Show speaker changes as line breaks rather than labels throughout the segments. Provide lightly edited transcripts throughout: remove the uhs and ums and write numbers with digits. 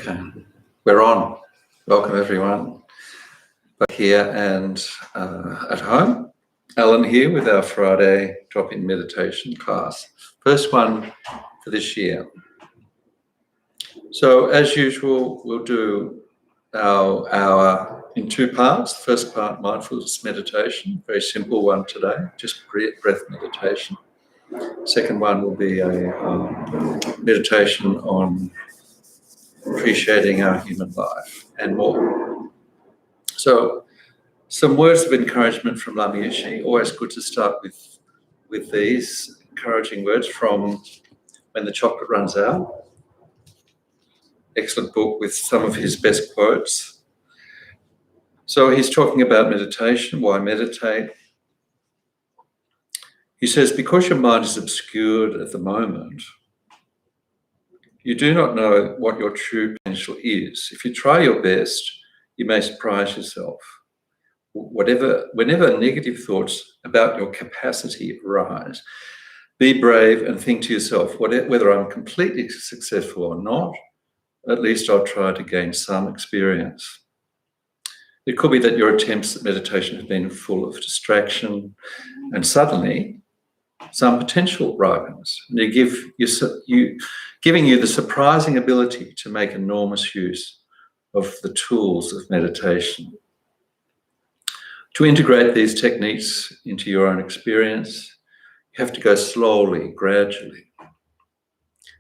Okay, we're on. Welcome everyone, both here and at home. Alan here with our Friday drop-in meditation class. First one for this year. So as usual, we'll do our hour in two parts. The first part, mindfulness meditation, very simple one today, just breath meditation. Second one will be a meditation on appreciating our human life and more. So some words of encouragement from Lama Yeshe. Always good to start with these encouraging words from When the Chocolate Runs Out. Excellent book with some of his best quotes. So he's talking about meditation, why meditate. He says, because your mind is obscured at the moment, you do not know what your true potential is. If you try your best, you may surprise yourself. Whenever negative thoughts about your capacity arise, be brave and think to yourself, whether I'm completely successful or not, at least I'll try to gain some experience. It could be that your attempts at meditation have been full of distraction, and suddenly some potential ripens. And giving you the surprising ability to make enormous use of the tools of meditation. To integrate these techniques into your own experience, you have to go slowly, gradually.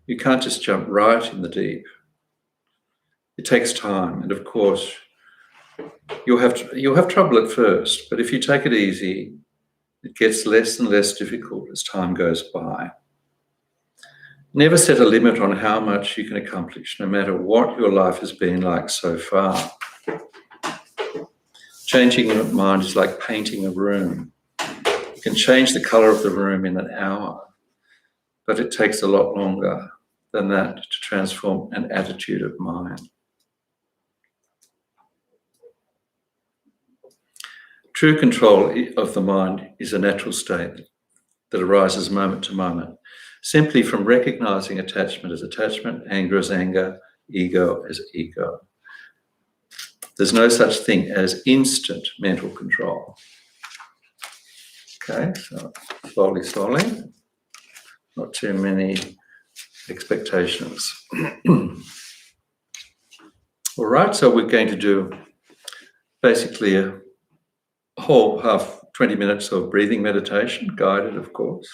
You can't just jump right in the deep. It takes time, and of course, you'll have trouble at first, but if you take it easy, it gets less and less difficult as time goes by. Never set a limit on how much you can accomplish, no matter what your life has been like so far. Changing your mind is like painting a room. You can change the colour of the room in an hour, but it takes a lot longer than that to transform an attitude of mind. True control of the mind is a natural state that arises moment to moment, simply from recognizing attachment as attachment, anger as anger, ego as ego. There's no such thing as instant mental control. Okay, so slowly, not too many expectations. All right, so we're going to do basically a whole 20 minutes of breathing meditation, guided, of course.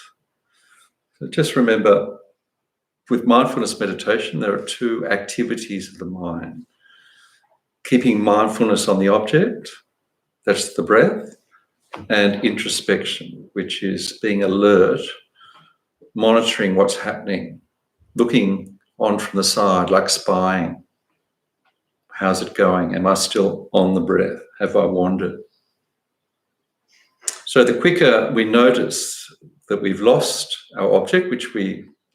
So just remember, with mindfulness meditation, there are two activities of the mind. Keeping mindfulness on the object, that's the breath, and introspection, which is being alert, monitoring what's happening, looking on from the side, like spying. How's it going? Am I still on the breath? Have I wandered? So the quicker we notice that we've lost our object,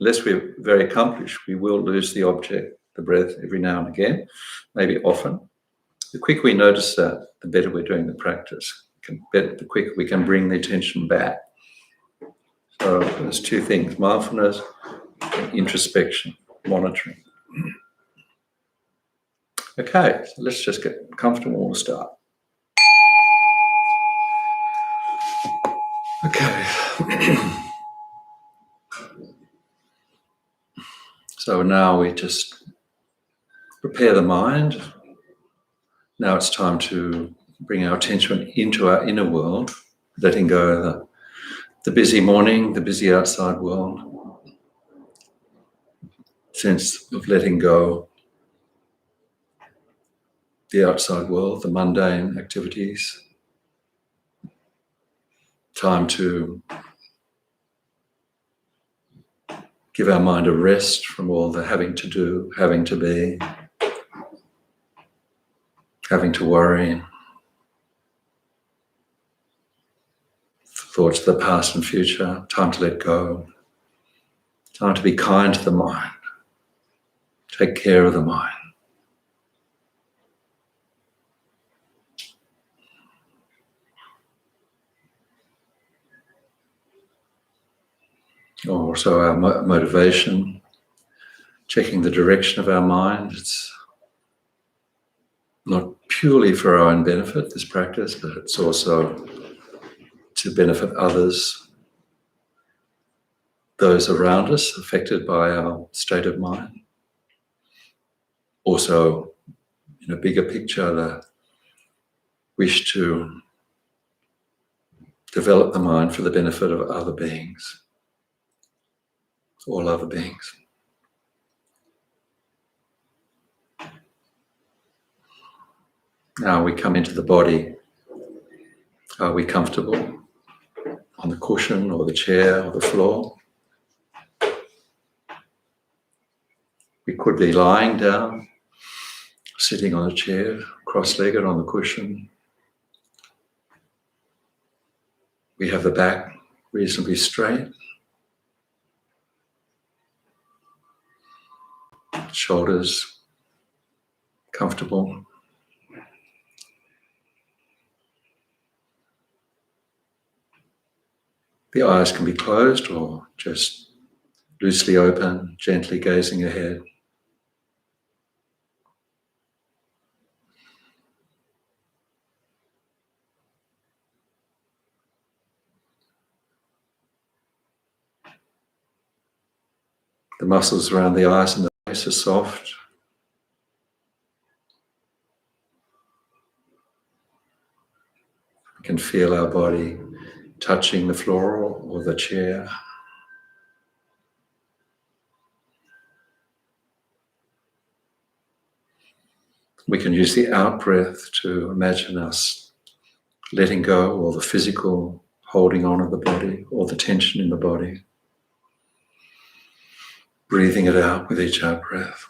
unless we're very accomplished, we will lose the object, the breath, every now and again, maybe often. The quicker we notice that, the better we're doing the practice. The quicker we can bring the attention back. So there's two things, mindfulness and introspection, monitoring. Okay, so let's just get comfortable and start. Okay. So now we just prepare the mind. Now it's time to bring our attention into our inner world, letting go of the busy morning, the busy outside world. Sense of letting go the outside world, the mundane activities. Time to give our mind a rest from all the having to do, having to be, having to worry. Thoughts of the past and future. Time to let go. Time to be kind to the mind. Take care of the mind. Also our motivation, checking the direction of our mind. It's not purely for our own benefit, this practice, but it's also to benefit others, those around us affected by our state of mind. Also, in a bigger picture, the wish to develop the mind for the benefit of other beings, all other beings. Now we come into the body. Are we comfortable on the cushion or the chair or the floor? We could be lying down, sitting on a chair, cross-legged on the cushion. We have the back reasonably straight, shoulders comfortable. The eyes can be closed or just loosely open, gently gazing ahead. The muscles around the eyes and the face are soft. We can feel our body touching the floor or the chair. We can use the out-breath to imagine us letting go or the physical holding on of the body or the tension in the body. Breathing it out with each out-breath.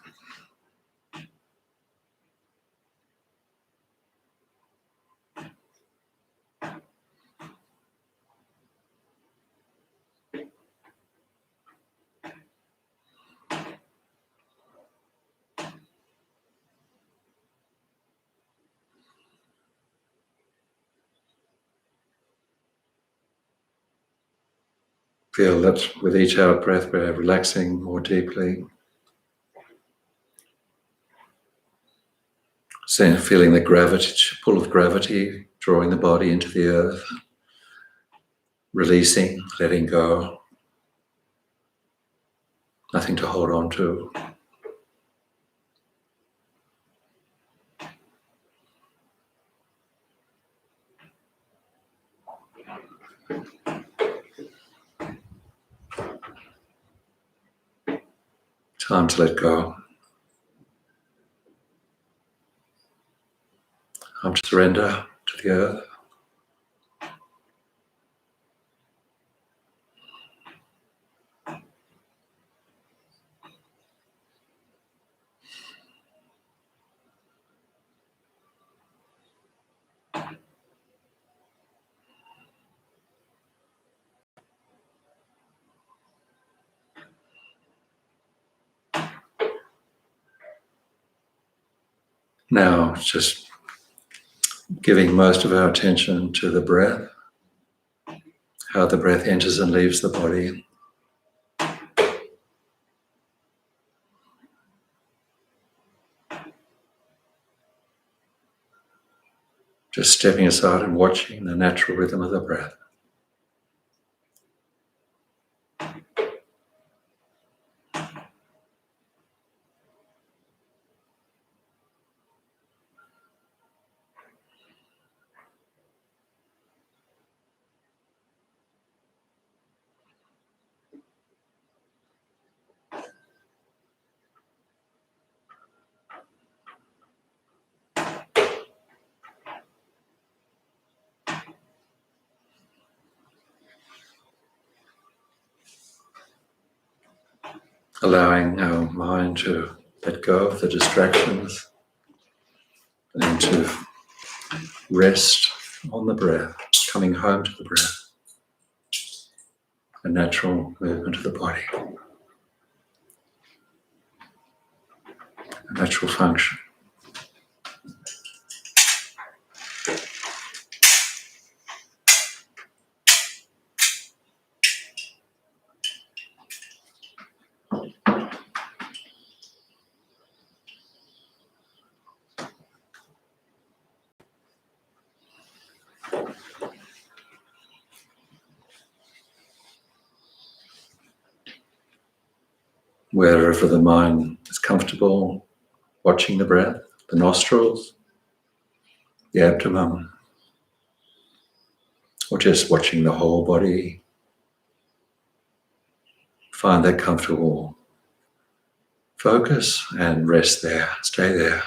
Feel that with each out-breath we're relaxing more deeply. So feeling the gravity, pull of gravity, drawing the body into the earth. Releasing, letting go. Nothing to hold on to. Time to let go. Time to surrender to the earth. Now, just giving most of our attention to the breath, how the breath enters and leaves the body. Just stepping aside and watching the natural rhythm of the breath. Allowing our mind to let go of the distractions and to rest on the breath, coming home to the breath, a natural movement of the body, a natural function. Wherever the mind is comfortable, watching the breath, the nostrils, the abdomen, or just watching the whole body. Find that comfortable focus and rest there, stay there.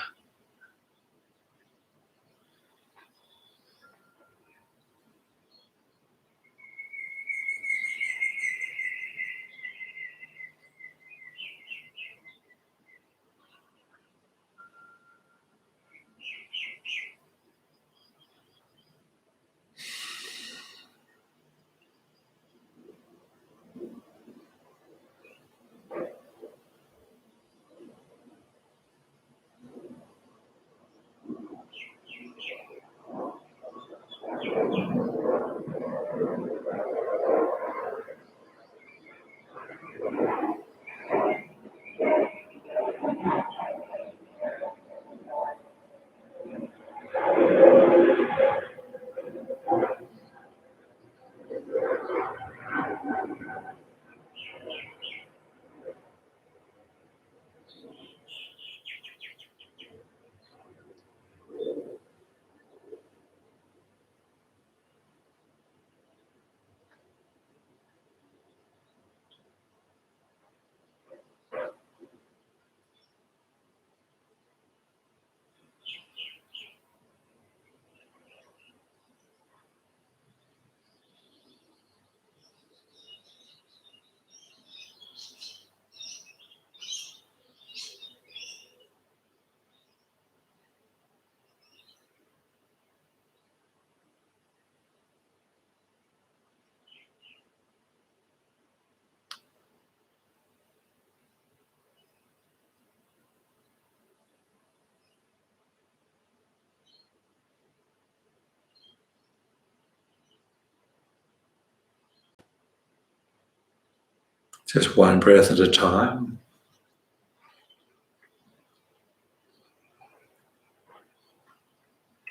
Just one breath at a time.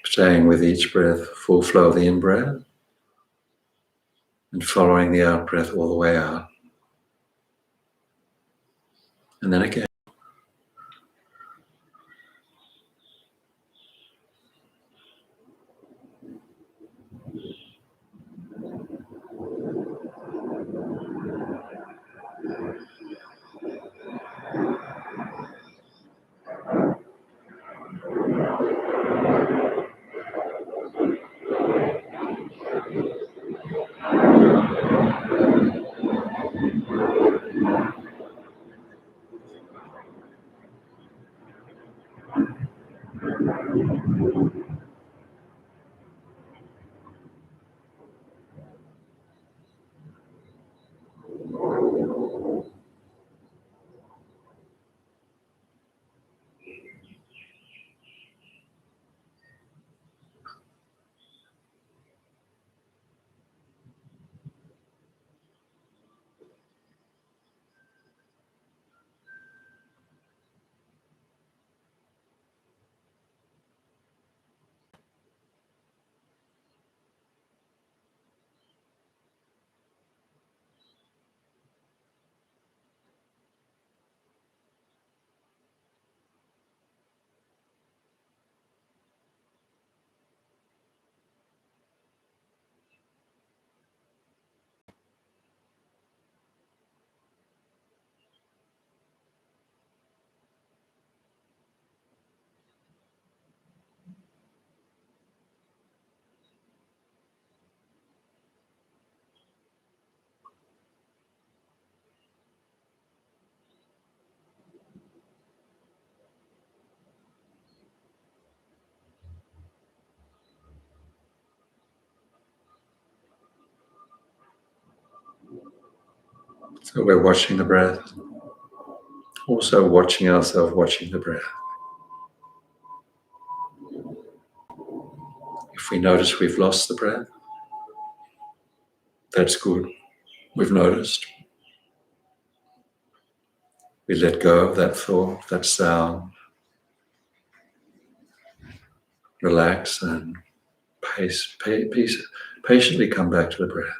Staying with each breath, full flow of the in-breath, and following the out-breath all the way out. And then again. So we're watching the breath, also watching ourselves watching the breath. If we notice we've lost the breath, that's good. We've noticed. We let go of that thought, that sound. Relax and patiently come back to the breath.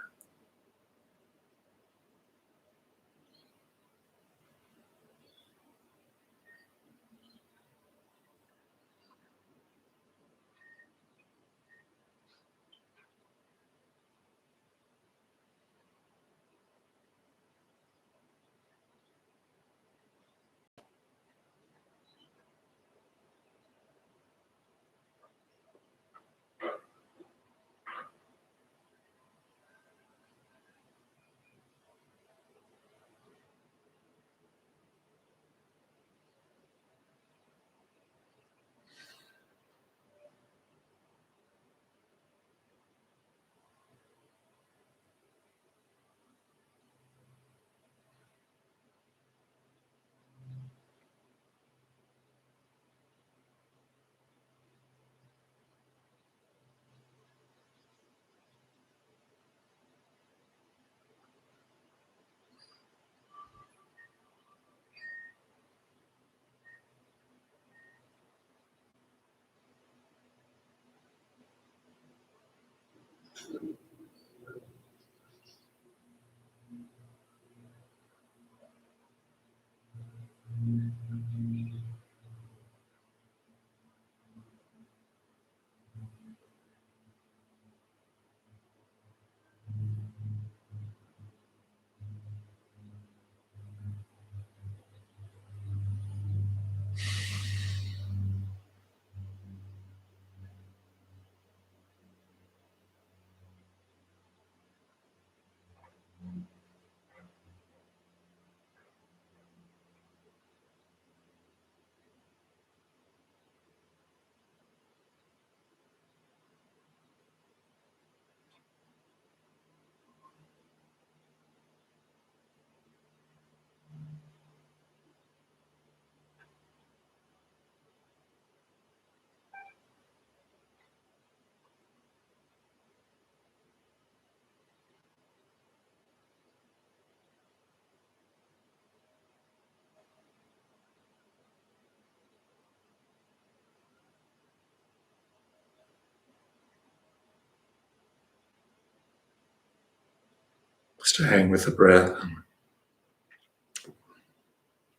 Staying with the breath.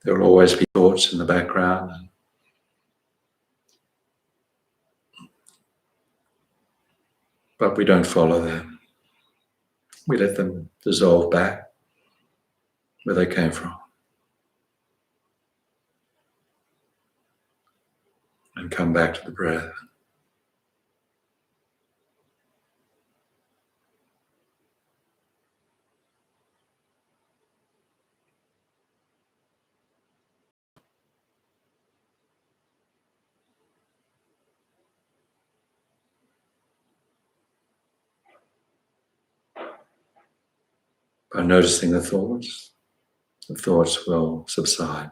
There will always be thoughts in the background, but we don't follow them. We let them dissolve back where they came from and come back to the breath. By noticing the thoughts will subside.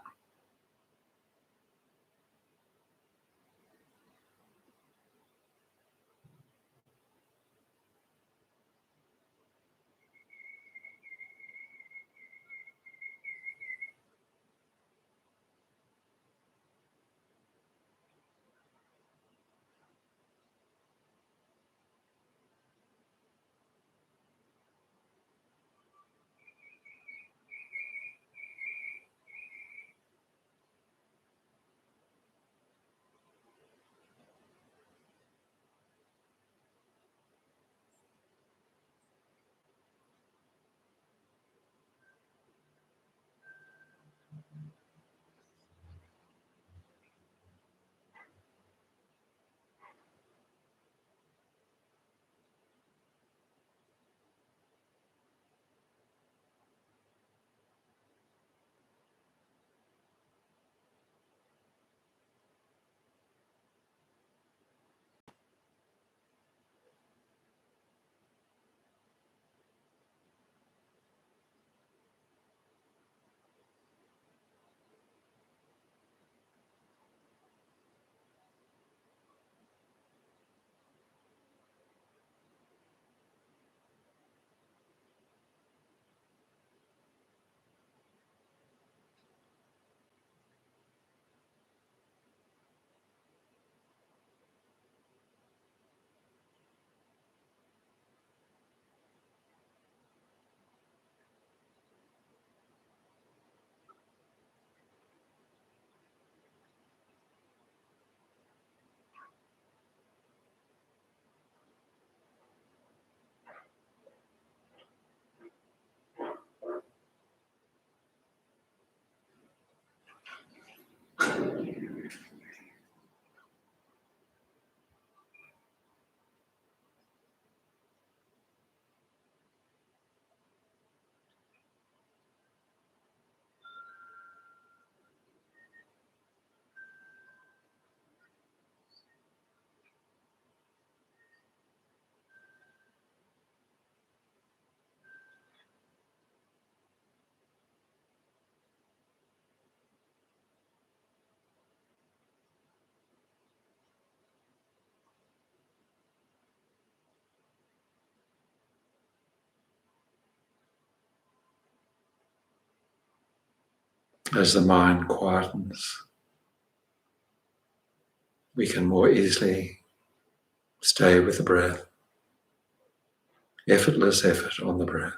As the mind quietens, we can more easily stay with the breath. Effortless effort on the breath.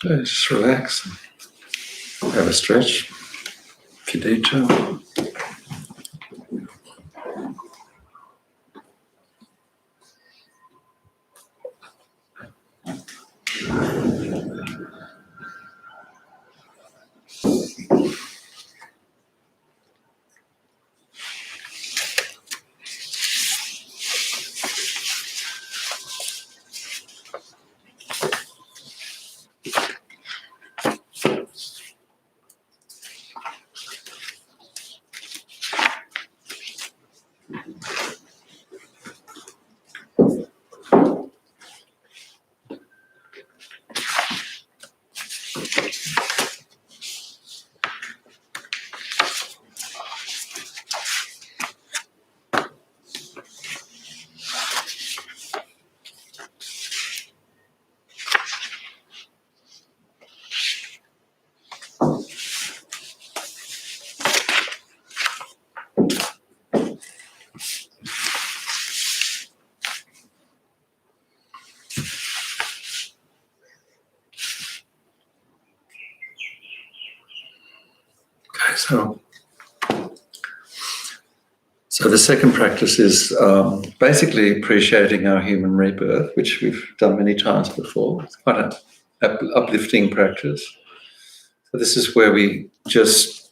Okay, just relax. Have a stretch if you need to. Okay, so the second practice is basically appreciating our human rebirth, which we've done many times before. It's quite an uplifting practice. So this is where we just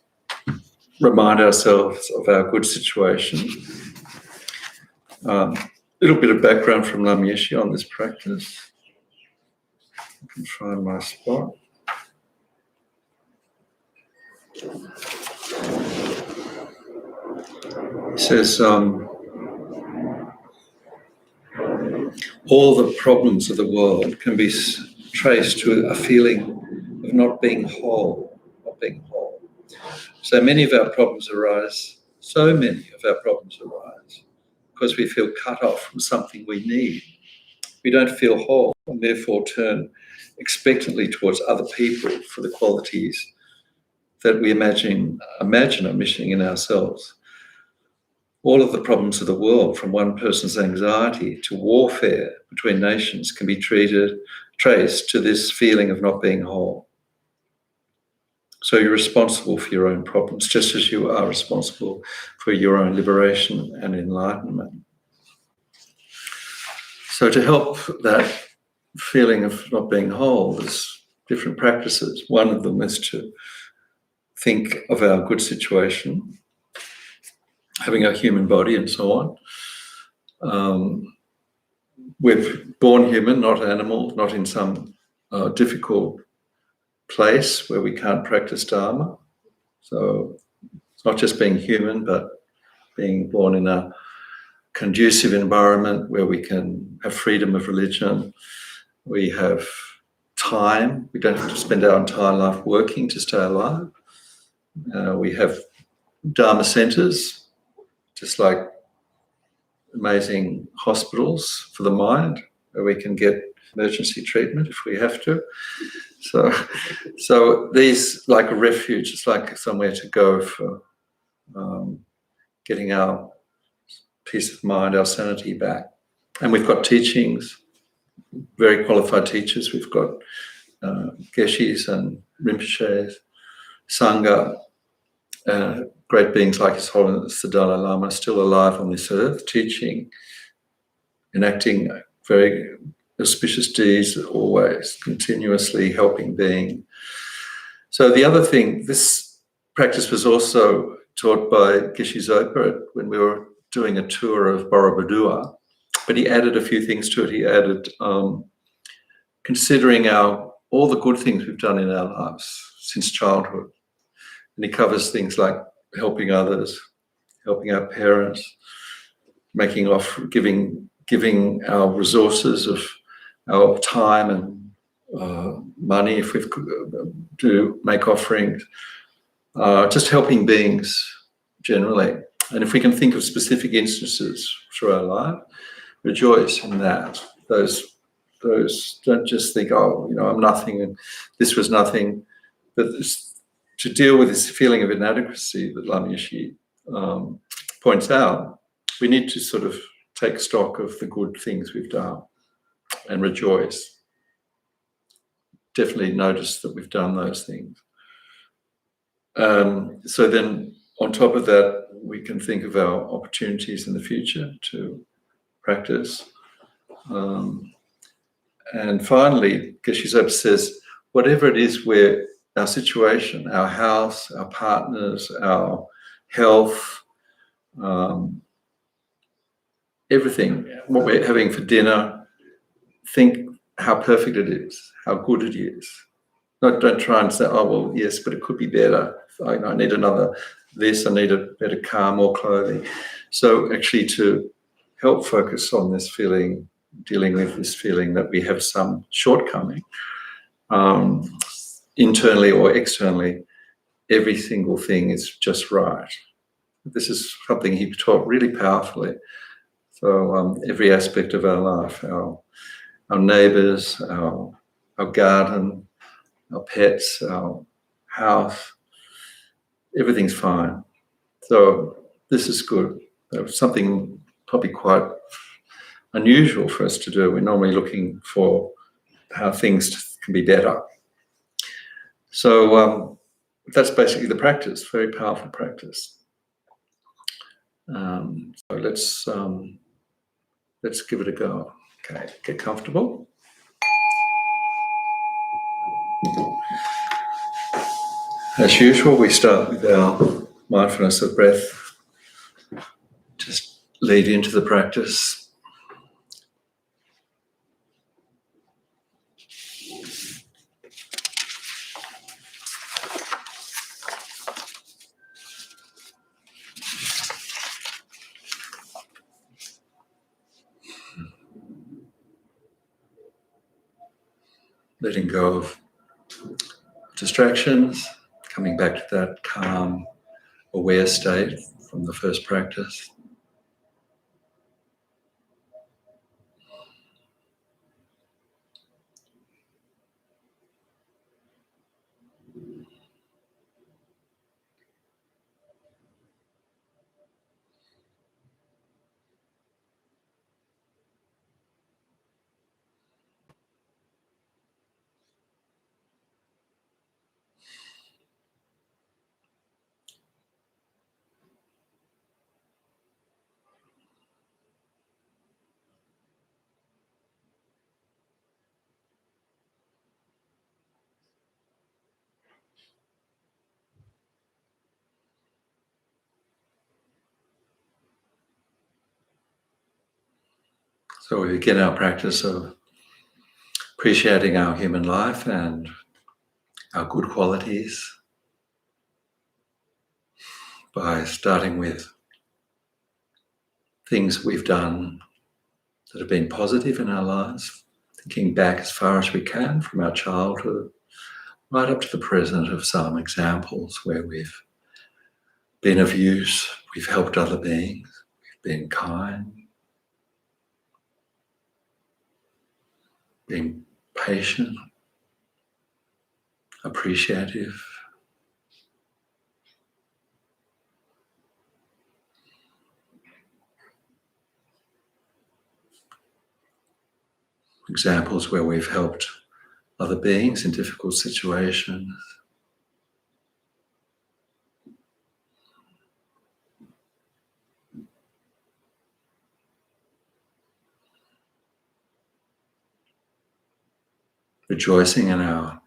remind ourselves of our good situation. A little bit of background from Lam Yeshe on this practice. I can find my spot. He says, all the problems of the world can be traced to a feeling of not being whole, So many of our problems arise because we feel cut off from something we need. We don't feel whole and therefore turn expectantly towards other people for the qualities that we imagine are missing in ourselves. All of the problems of the world, from one person's anxiety to warfare between nations, can be traced to this feeling of not being whole. So you're responsible for your own problems, just as you are responsible for your own liberation and enlightenment. So to help that feeling of not being whole, there's different practices. One of them is to think of our good situation, having a human body and so on. We're born human, not animal, not in some difficult place where we can't practice Dharma. So it's not just being human, but being born in a conducive environment where we can have freedom of religion. We have time. We don't have to spend our entire life working to stay alive. We have Dharma centers, just like amazing hospitals for the mind, where we can get emergency treatment if we have to. So these, like a refuge, it's like somewhere to go for getting our peace of mind, our sanity back. And we've got teachings, very qualified teachers. We've got Geshes and Rinpoches, Sangha, great beings like His Holiness the Dalai Lama, still alive on this earth, teaching, enacting very auspicious deeds, always continuously helping being. So the other thing, this practice was also taught by Geshe Zopa when we were doing a tour of Borobudur, but he added a few things to it. He added considering all the good things we've done in our lives since childhood. And he covers things like helping others, helping our parents, giving our resources of our time and money if we do make offerings, just helping beings generally. And if we can think of specific instances through our life, rejoice in that. Those don't just think, oh, I'm nothing and this was nothing. But to deal with this feeling of inadequacy that Lam Yeshe points out, we need to sort of take stock of the good things we've done and rejoice. definitely notice that we've done those things. So then on top of that, we can think of our opportunities in the future to practice. And finally, Geshe-Zopa says, whatever it is where our situation, our house, our partners, our health, everything, what we're having for dinner, think how perfect it is, how good it is. Don't try and say, oh, well, yes, but it could be better. I need another this, I need a better car, more clothing. So actually to help focus on this feeling, dealing with this feeling that we have some shortcoming, internally or externally, every single thing is just right. This is something he taught really powerfully. So every aspect of our life, our neighbours, our garden, our pets, our house, everything's fine. So this is good. Something probably quite unusual for us to do. We're normally looking for how things can be better. So that's basically the practice, very powerful practice. So let's give it a go. Okay, get comfortable. As usual, we start with our mindfulness of breath. Just lead into the practice. Letting go of distractions, coming back to that calm, aware state from the first practice. So we begin our practice of appreciating our human life and our good qualities by starting with things we've done that have been positive in our lives, thinking back as far as we can from our childhood right up to the present of some examples where we've been of use, we've helped other beings, we've been kind, being patient, appreciative. Examples where we've helped other beings in difficult situations. Rejoicing in our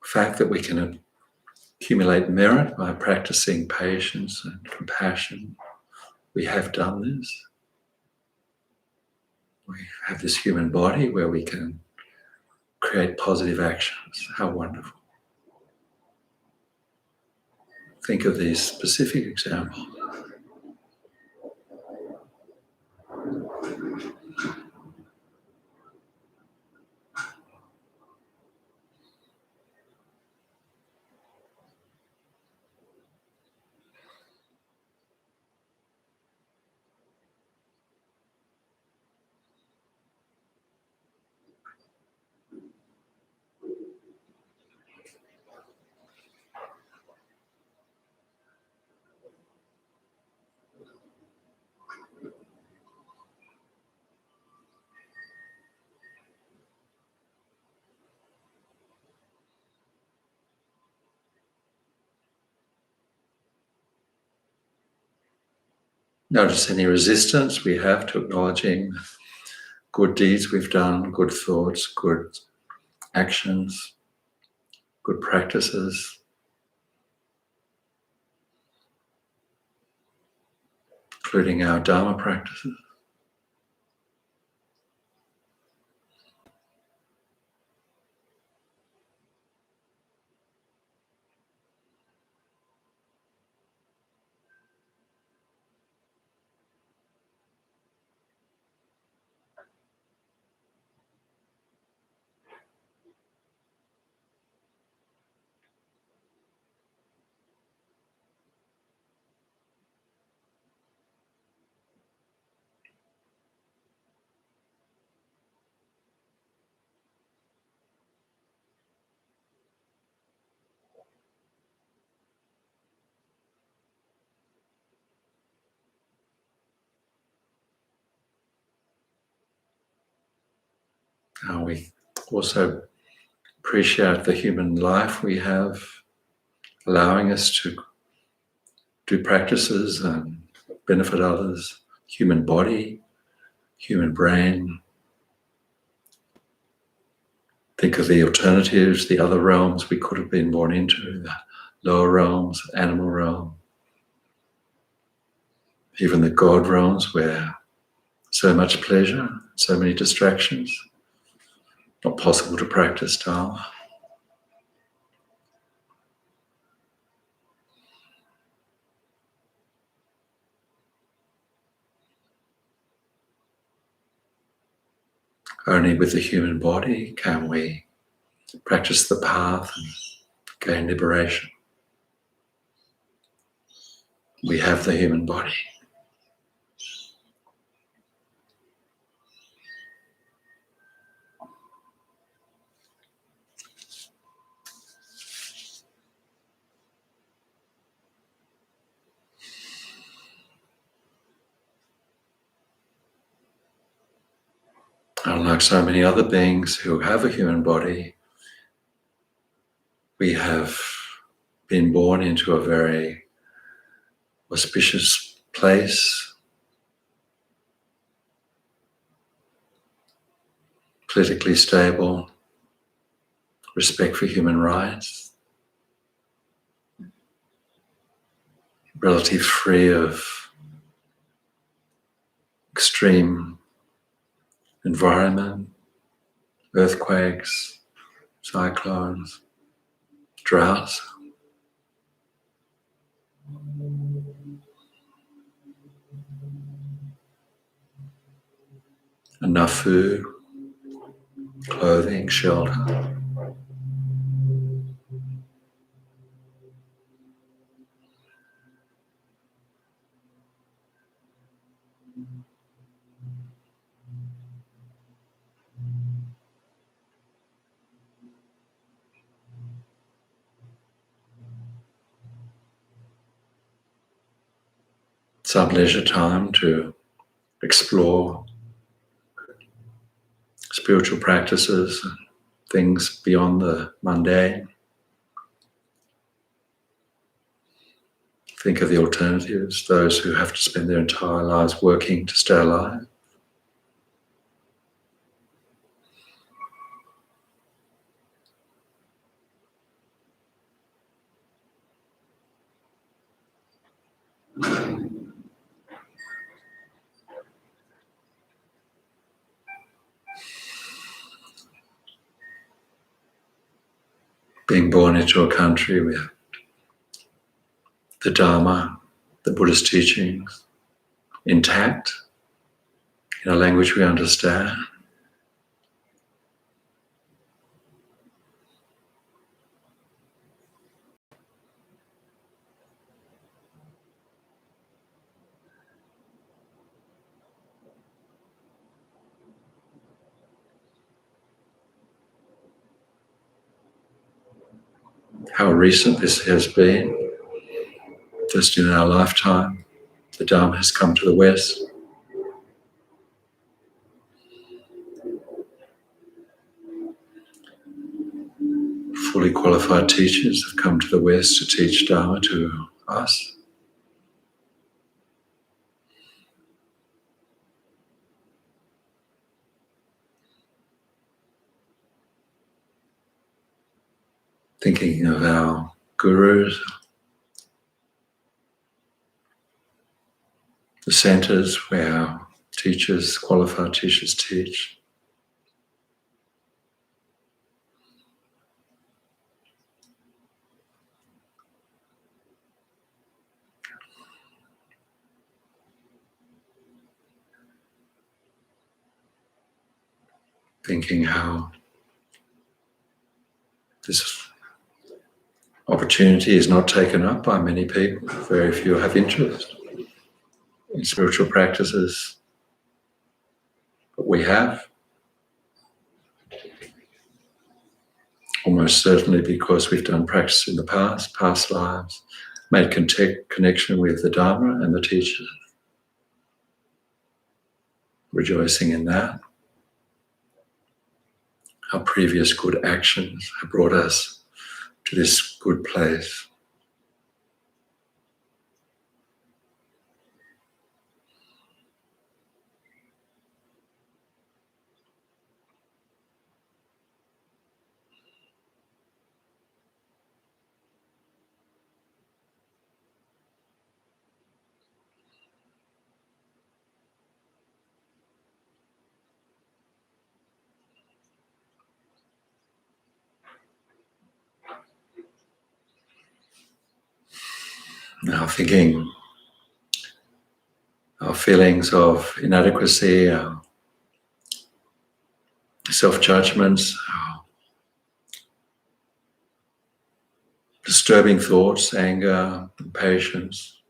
fact that we can accumulate merit by practicing patience and compassion. We have done this. We have this human body where we can create positive actions. How wonderful. Think of these specific examples. Notice any resistance we have to acknowledging good deeds we've done, good thoughts, good actions, good practices, including our Dharma practices. We also appreciate the human life we have, allowing us to do practices and benefit others, human body, human brain. Think of the alternatives, the other realms we could have been born into, the lower realms, animal realm, even the God realms where so much pleasure, so many distractions, not possible to practice Dharma. Only with the human body can we practice the path and gain liberation. We have the human body. Unlike so many other beings who have a human body, we have been born into a very auspicious place, politically stable, respect for human rights, relatively free of extreme environment, earthquakes, cyclones, droughts. Enough food, clothing, shelter. Some leisure time to explore spiritual practices and things beyond the mundane. Think of the alternatives, those who have to spend their entire lives working to stay alive. Being born into a country with the Dharma, the Buddhist teachings, intact, in a language we understand. How recent this has been, just in our lifetime, the Dharma has come to the West. Fully qualified teachers have come to the West to teach Dharma to us. Thinking of our gurus, the centres where our teachers, qualified teachers teach. Thinking how this opportunity is not taken up by many people. Very few have interest in spiritual practices, but we have. Almost certainly because we've done practice in the past lives, made connection with the Dharma and the teachers, rejoicing in that. Our previous good actions have brought us to this good place. Now thinking our feelings of inadequacy, our self-judgments, our disturbing thoughts, anger, impatience,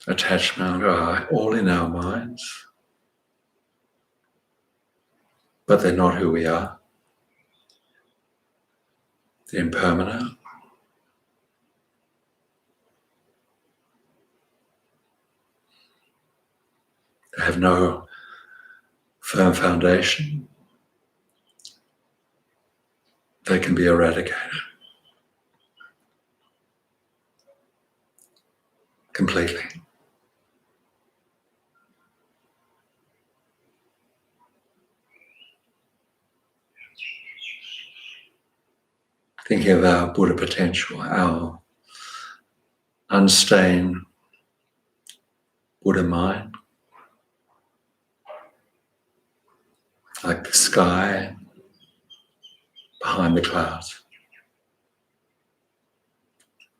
attachment are all in our minds, but they're not who we are. They're impermanent. They have no firm foundation. They can be eradicated completely. Thinking of our Buddha potential, our unstained Buddha mind, like the sky behind the clouds.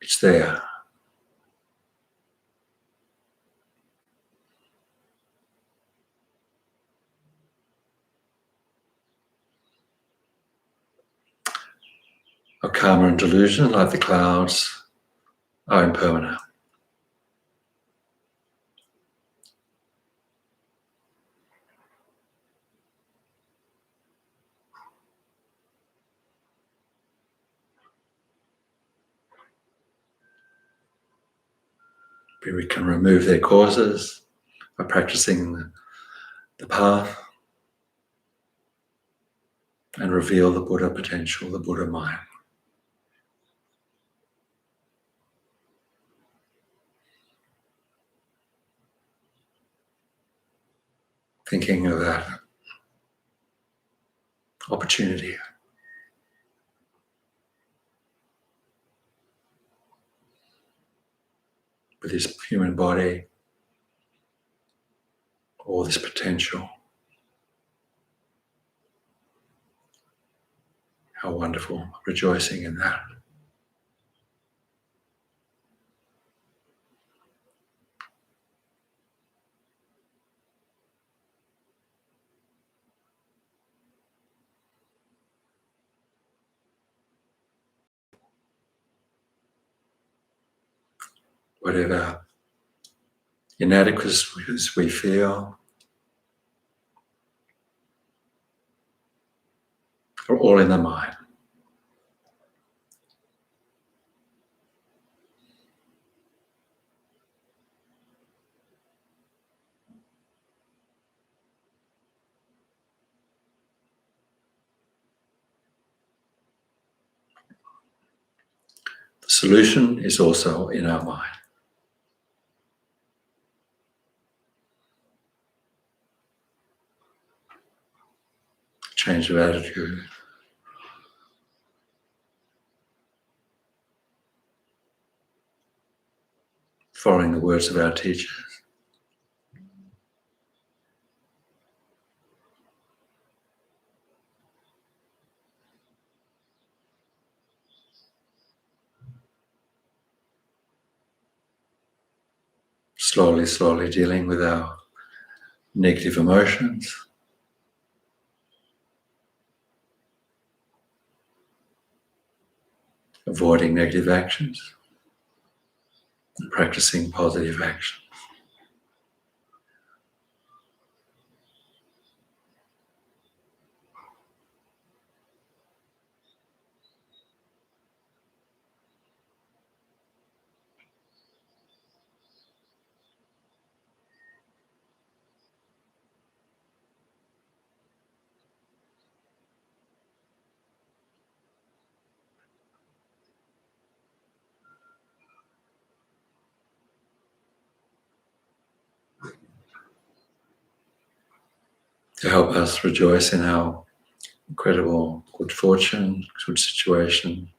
It's there. Our karma and delusion, like the clouds, are impermanent. We can remove their causes by practicing the path and reveal the Buddha potential, the Buddha mind. Thinking of that opportunity. With this human body, all this potential. How wonderful, rejoicing in that. Whatever inadequacies we feel are all in the mind. The solution is also in our mind. Change of attitude. following the words of our teachers. Slowly, slowly dealing with our negative emotions, avoiding negative actions, and practicing positive action. To help us rejoice in our incredible good fortune, good situation,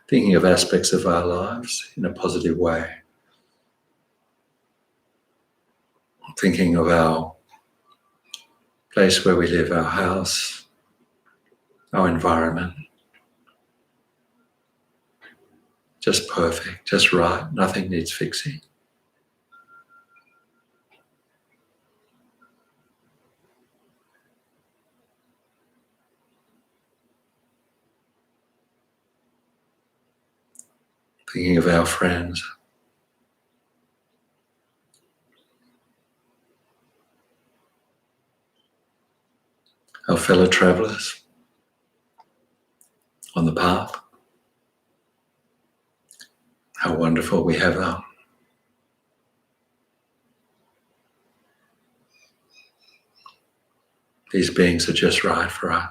thinking of aspects of our lives in a positive way, thinking of our place where we live, our house, our environment, just perfect, just right, nothing needs fixing. Thinking of our friends, our fellow travelers on the path, how wonderful we have them. These beings are just right for us.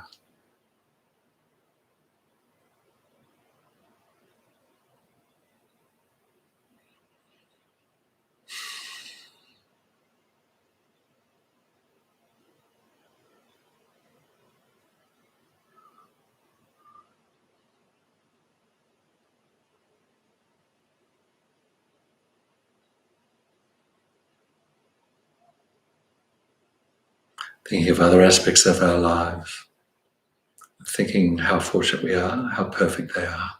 Thinking of other aspects of our lives, thinking how fortunate we are, how perfect they are.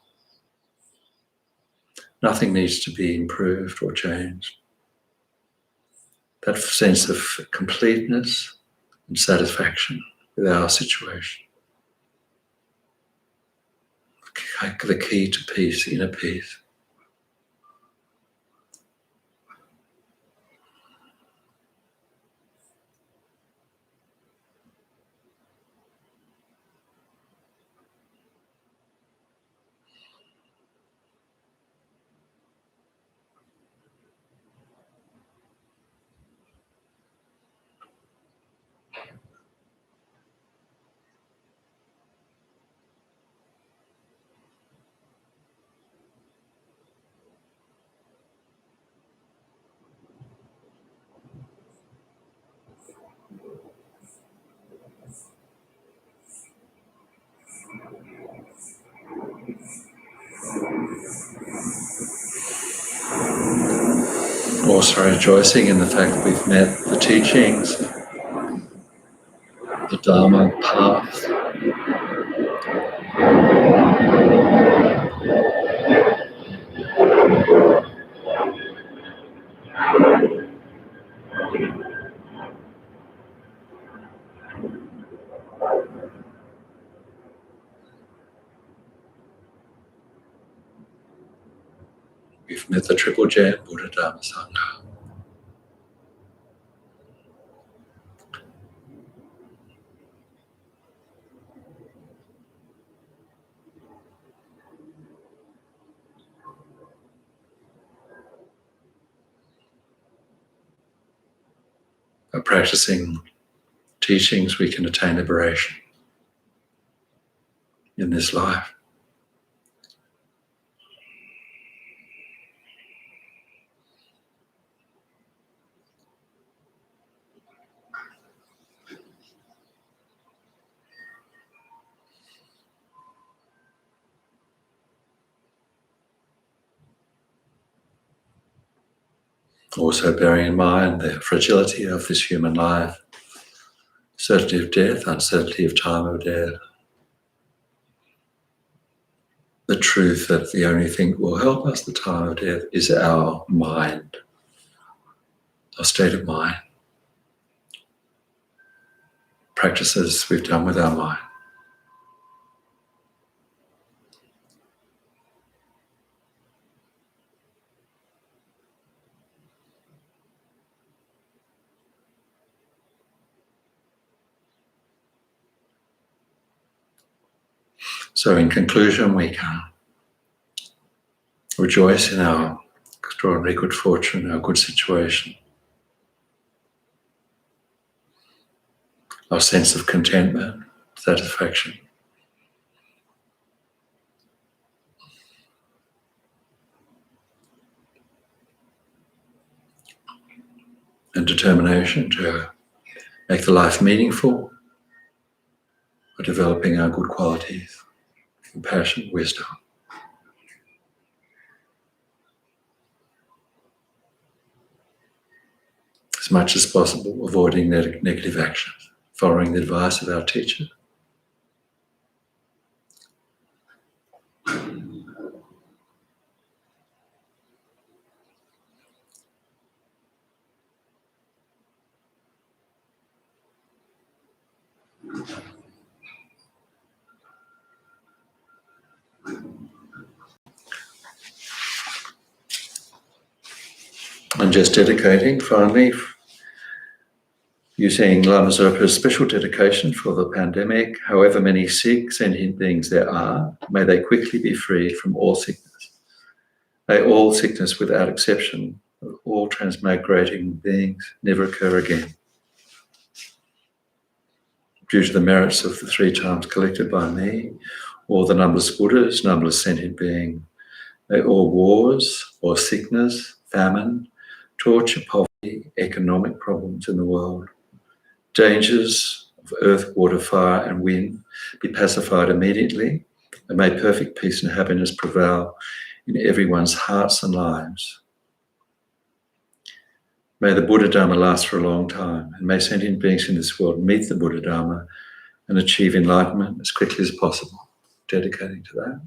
Nothing needs to be improved or changed. That sense of completeness and satisfaction with our situation. The key to peace, inner peace. Also rejoicing in the fact that we've met the teachings, the Dharma path. We've met the Triple Gem, Buddha, Dharma, Sangha. By practicing teachings, we can attain liberation in this life. Also bearing in mind the fragility of this human life, certainty of death, uncertainty of time of death. The truth that the only thing that will help us at the time of death is our mind, our state of mind. Practices we've done with our mind. So in conclusion, we can rejoice in our extraordinary good fortune, our good situation, our sense of contentment, satisfaction, and determination to make the life meaningful by developing our good qualities, compassion, wisdom. As much as possible, avoiding negative actions, following the advice of our teacher. And just dedicating, finally, using Lama Zopa's special dedication for the pandemic, however many sick sentient beings there are, may they quickly be freed from all sickness. May all sickness without exception of all transmigrating beings never occur again. Due to the merits of the 3 times collected by me, all the numberless Buddhas, numberless sentient beings, may all wars or sickness, famine, torture, poverty, economic problems in the world, dangers of earth, water, fire, and wind be pacified immediately, and may perfect peace and happiness prevail in everyone's hearts and lives. May the Buddha Dharma last for a long time, and may sentient beings in this world meet the Buddha Dharma and achieve enlightenment as quickly as possible. Dedicating to that.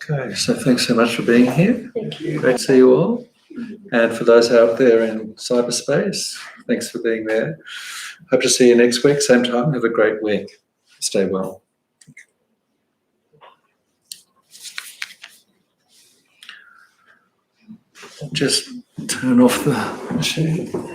Okay, so thanks so much for being here.
Thank you.
Great to see you all. And for those out there in cyberspace, thanks for being there. Hope to see you next week, same time. Have a great week. Stay well. Just turn off the machine.